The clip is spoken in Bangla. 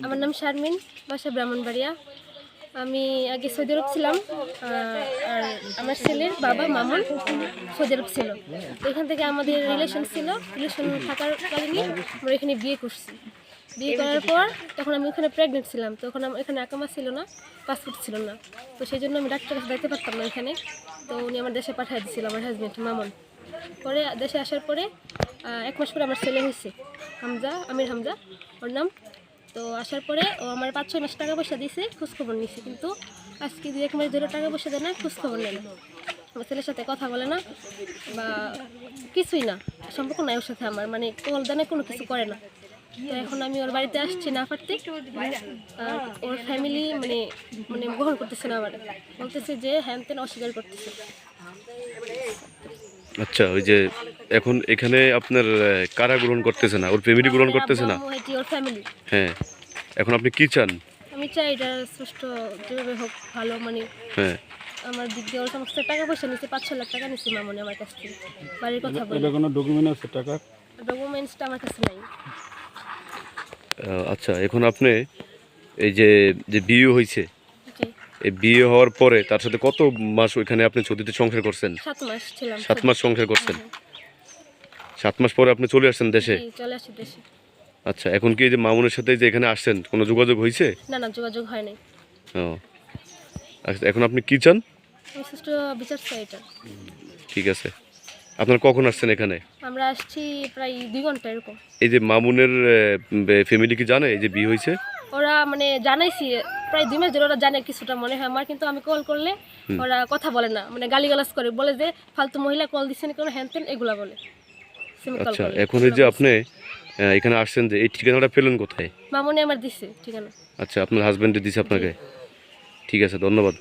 আমার নাম শারমিন, বাসা ব্রাহ্মণবাড়িয়া। আমি আগে সৌদি আরব ছিলাম, আর আমার ছেলের বাবা মামুন সৌদি আরব ছিল। তো এখান থেকে আমাদের রিলেশন ছিল, রিলেশন থাকার কারণে আমরা এখানে বিয়ে করছি। বিয়ে করার পর তখন আমি ওখানে প্রেগনেন্ট ছিলাম, তখন আমার এখানে আকামা ছিল না, পাসপোর্ট ছিল না। তো সেই জন্য আমি ডাক্তারের কাছে দেখতে পারতাম না এখানে। তো উনি আমার দেশে পাঠিয়ে দিয়েছিল, আমার হাজব্যান্ড মামুন। পরে দেশে আসার পরে 1 মাস পরে আমার ছেলে হয়েছে, হামজা, আমির হামজা ওর নাম। তো আসার পরে ও আমার 5-6 মাস টাকা পয়সা দিয়েছে, খোঁজখবর নিয়েছে, কিন্তু আজকে 2-1 মাস ধরে টাকা পয়সা দেয় না, খোঁজখবর নেয় না, আমার ছেলের সাথে কথা বলে না বা কিছুই না, সম্পর্ক নাই ওর সাথে আমার, মানে কল দেয় না, কোনো কিছু করে না। তো এখন আমি ওর বাড়িতে আসছি না পারতে, ওর ফ্যামিলি মানে মানে গ্রহণ করতেছে না, আবার বলতেছে যে হ্যান ত্যান, অস্বীকার করতেছে। আচ্ছা, ওই যে এখন এখানে আপনার কারা গ্রহণ করতেছে না, ওর ফ্যামিলি গ্রহণ করতেছে না? ওর ফ্যামিলি। হ্যাঁ, এখন আপনি কি চান? আমি চাই এটা সুষ্ঠু যেভাবে হোক, ভালো, মানে হ্যাঁ, আমার দিক দিয়ে ওর সমস্ত টাকা পয়সা নিচ্ছে, 5-6 লাখ টাকা নিচ্ছে মামনি আমার কাছ থেকে, বাড়ির কথা বলে। এটা কোনো ডকুমেন্ট আছে টাকা? ডকুমেন্টসটা আমার কাছে নাই। আচ্ছা, এখন আপনি এই যে যে বিয়ে হয়েছে, জি, এই বিয়ে হওয়ার পরে তার সাথে কত মাস ওইখানে আপনি সৌদিতে সংসার করছেন? 7 মাস ছিলাম। 7 মাস সংসার করছেন। 7 মাস পরে আপনি চলে আসছেন দেশে? জি, চলে আসি দেশে। আচ্ছা, এখন কি এই যে মামুনের সাথে যে এখানে আসছেন, কোনো যোগাযোগ হয়েছে? না না, যোগাযোগ হয় নাই। ও আচ্ছা, এখন আপনি কি চান? আমি সুষ্ঠু বিচার চাই এটা। ঠিক আছে, আপনারা কখন আসছেন এখানে? আমরা আসছি প্রায় 2 ঘন্টা এরকম। এই যে মামুনের ফ্যামিলি কি জানে এই যে বিয়ে হয়েছে? ওরা মানে জানাইছি প্রায় 2 মাস ধরে, ওরা জানে কিছুটা মনে হয় আমার, কিন্তু আমি কল করলে ওরা কথা বলে না, মানে গালিগালাজ করে, বলে যে ফালতু মহিলা কল দিচ্ছেন কেন, হ্যান ত্যান এগুলা বলে। আচ্ছা, এখন এই যে আপনি এখানে আসছেন, যে এই ঠিকানাটা পেলেন কোথায়? মামনি আমার দিছে ঠিকানা। আচ্ছা, আপনার হাজবেন্ডে দিছে আপনাকে? ঠিক আছে, ধন্যবাদ।